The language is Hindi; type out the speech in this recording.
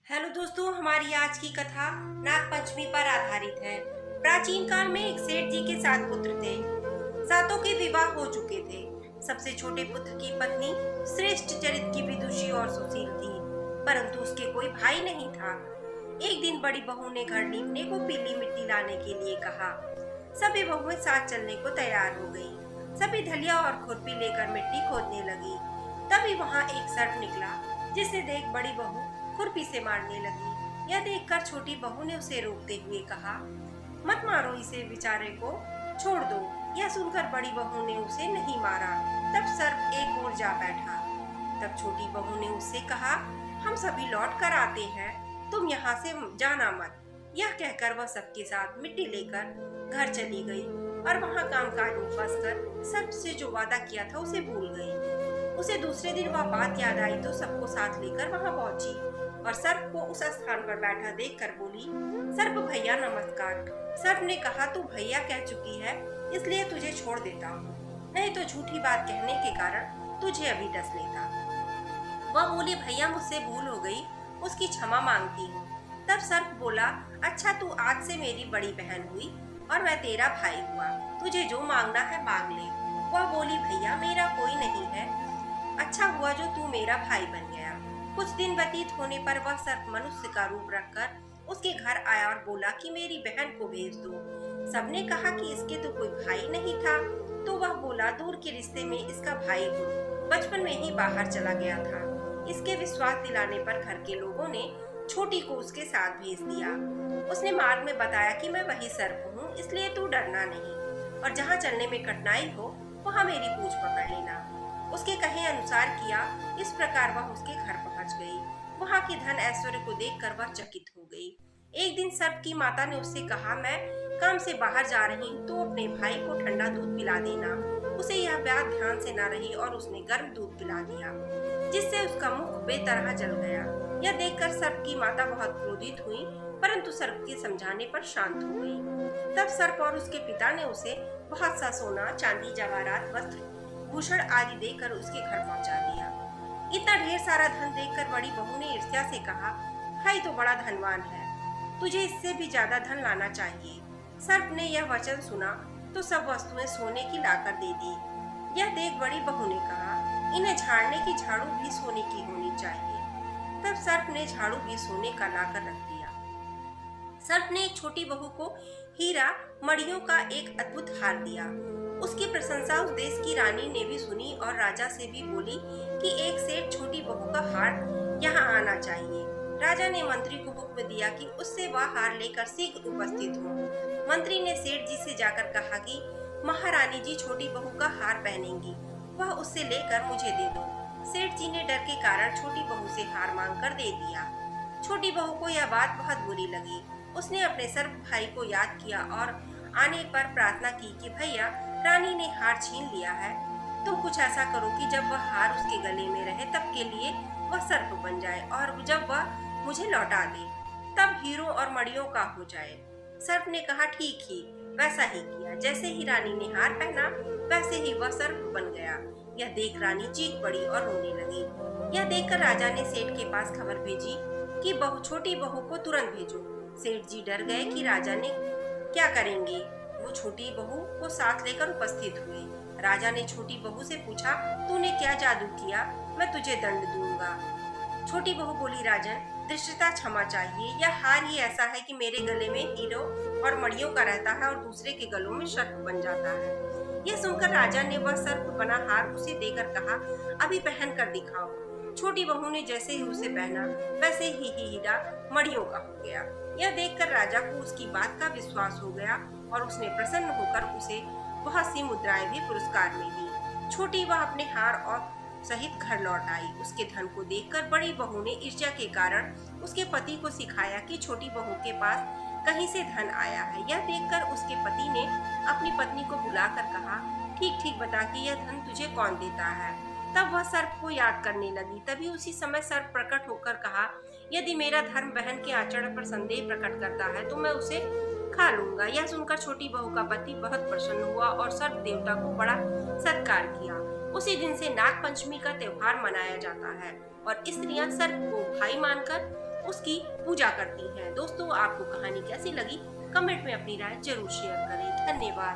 हेलो दोस्तों, हमारी आज की कथा नाग पंचमी पर आधारित है। प्राचीन काल में एक सेठ जी के 7 पुत्र थे। सातों के विवाह हो चुके थे। सबसे छोटे पुत्र की पत्नी श्रेष्ठ चरित्र की विदुषी और सुशील थी, परंतु उसके कोई भाई नहीं था। एक दिन बड़ी बहू ने घर लीपने को पीली मिट्टी लाने के लिए कहा। सभी बहुएं साथ चलने को तैयार हो गई। सभी धलिया और खुरपी लेकर मिट्टी खोदने लगी। तभी वहां एक सर्प निकला, जिसे देख बड़ी बहू खुरपी से मारने लगी। यह देखकर छोटी बहू ने उसे रोकते हुए कहा, मत मारो इसे, बेचारे को छोड़ दो। यह सुनकर बड़ी बहू ने उसे नहीं मारा। तब सर्प एक ओर जा बैठा। तब छोटी बहू ने उससे कहा, हम सभी लौट कर आते हैं, तुम यहाँ से जाना मत। यह कहकर वह सबके साथ मिट्टी लेकर घर चली गई और वहाँ कामकाज में फंसकर सर्प से जो वादा किया था उसे भूल गई। उसे दूसरे दिन वह बात याद आई तो सबको साथ लेकर वहाँ पहुंची और सर्प को उस स्थान पर बैठा देखकर बोली, सर्प भैया नमस्कार। सर्प ने कहा, तू भैया कह चुकी है, इसलिए तुझे छोड़ देता हूँ, नहीं तो झूठी बात कहने के कारण तुझे अभी डस लेता। वह बोली, भैया मुझसे भूल हो गई, उसकी क्षमा मांगती हूँ। तब सर्प बोला, अच्छा तू आज से मेरी बड़ी बहन हुई और मैं तेरा भाई हुआ, तुझे जो मांगना है मांग ले। वह बोली, भैया मेरा कोई नहीं है, अच्छा हुआ जो तू मेरा भाई बन गया। कुछ दिन व्यतीत होने पर वह सर्प मनुष्य का रूप रखकर उसके घर आया और बोला कि मेरी बहन को भेज दो। सबने कहा कि इसके तो कोई भाई नहीं था, तो वह बोला, दूर के रिश्ते में इसका भाई हूँ, बचपन में ही बाहर चला गया था। इसके विश्वास दिलाने पर घर के लोगों ने छोटी को उसके साथ भेज दिया। उसने मार्ग में बताया कि मैं वही सर्प हूँ, इसलिए तू डरना नहीं और जहाँ चलने में कठिनाई हो वहाँ मेरी पूंछ पकड़ लेना। उसके कहे अनुसार किया। इस प्रकार वह उसके घर पहुंच गई। वहां के धन ऐश्वर्य को देखकर वह चकित हो गई। एक दिन सर्प की माता ने उससे कहा, मैं काम से बाहर जा रही हूँ, तो अपने भाई को ठंडा दूध पिला देना। उसे यह बात ध्यान से न रही और उसने गर्म दूध पिला दिया, जिससे उसका मुख बेतरह जल गया। यह देखकर सर्प की माता बहुत क्रोधित हुई, परंतु सर्प के समझाने पर शांत हो गई। तब सर्प और उसके पिता ने उसे बहुत सा सोना, चांदी, जवाहरात, वस्त्र, भूषण आदि देकर उसके घर पहुंचा दिया। इतना ढेर सारा धन देखकर बड़ी बहू ने ईर्ष्या से कहा, भाई तो बड़ा धनवान है, तुझे इससे भी ज्यादा धन लाना चाहिए। सर्प ने यह वचन सुना तो सब वस्तुएं सोने की लाकर दे दी। यह देख बड़ी बहू ने कहा, इन्हें झाड़ने की झाड़ू भी सोने की होनी चाहिए। तब सर्प ने झाड़ू भी सोने का लाकर रख दिया। सर्प ने एक छोटी बहू को हीरा मणियों का एक अद्भुत हार दिया। उसकी प्रशंसा उस देश की रानी ने भी सुनी और राजा से भी बोली कि एक सेठ छोटी बहू का हार यहाँ आना चाहिए। राजा ने मंत्री को हुक्म दिया कि उससे वह हार लेकर शीघ्र उपस्थित हो। मंत्री ने सेठ जी से जाकर कहा कि महारानी जी छोटी बहू का हार पहनेंगी, वह उससे लेकर मुझे दे दो। सेठ जी ने डर के कारण छोटी बहू से हार मांगकर दे दिया। छोटी बहू को यह बात बहुत बुरी लगी। उसने अपने सर्प भाई को याद किया और आने पर प्रार्थना की कि भैया, रानी ने हार छीन लिया है, तुम कुछ ऐसा करो कि जब वह हार उसके गले में रहे तब के लिए वह सर्प बन जाए और जब वह मुझे लौटा दे तब हीरों और मणियों का हो जाए। सर्प ने कहा, ठीक ही, वैसा ही किया। जैसे ही रानी ने हार पहना वैसे ही वह सर्प बन गया। यह देख रानी चीख पड़ी और रोने लगी। यह देखकर राजा ने सेठ के पास खबर भेजी कि छोटी बहू को तुरंत भेजो। सेठ जी डर गए कि राजा ने क्या करेंगे। वो छोटी बहू को साथ लेकर उपस्थित हुए। राजा ने छोटी बहू से पूछा, तूने क्या जादू किया, मैं तुझे दंड दूंगा। छोटी बहू बोली, राजन, धृष्टता क्षमा चाहिए, यह हार ही ऐसा है कि मेरे गले में हीरो और मणियों का रहता है और दूसरे के गलों में सर्प बन जाता है। यह सुनकर राजा ने वह सर्प बना हार उसे देकर कहा, अभी पहन कर दिखाओ। छोटी बहू ने जैसे ही उसे पहना वैसे ही हीरा मणियों का हो गया। यह देखकर राजा को उसकी बात का विश्वास हो गया और उसने प्रसन्न होकर उसे बहुत सी मुद्राएं भी पुरस्कार में दी। छोटी वह अपने हार और सहित घर लौट आई। उसके धन को देखकर बड़ी बहू ने ईर्ष्या के कारण उसके पति को सिखाया कि छोटी बहू के पास कहीं से धन आया है। यह देखकर उसके पति ने अपनी पत्नी को बुलाकर कहा, ठीक ठीक बता कि यह धन तुझे कौन देता है। तब वह सर्प को याद करने लगी। तभी उसी समय सर्प प्रकट होकर कहा, यदि मेरा धर्म बहन के आचरण पर संदेह प्रकट करता है तो मैं उसे खा लूंगा। यह सुनकर छोटी बहू का पति बहुत प्रसन्न हुआ और सर्प देवता को बड़ा सत्कार किया। उसी दिन से नाग पंचमी का त्योहार मनाया जाता है और स्त्रियां सर्प को भाई मानकर उसकी पूजा करती हैं। दोस्तों, आपको कहानी कैसी लगी कमेंट में अपनी राय जरूर शेयर करें। धन्यवाद।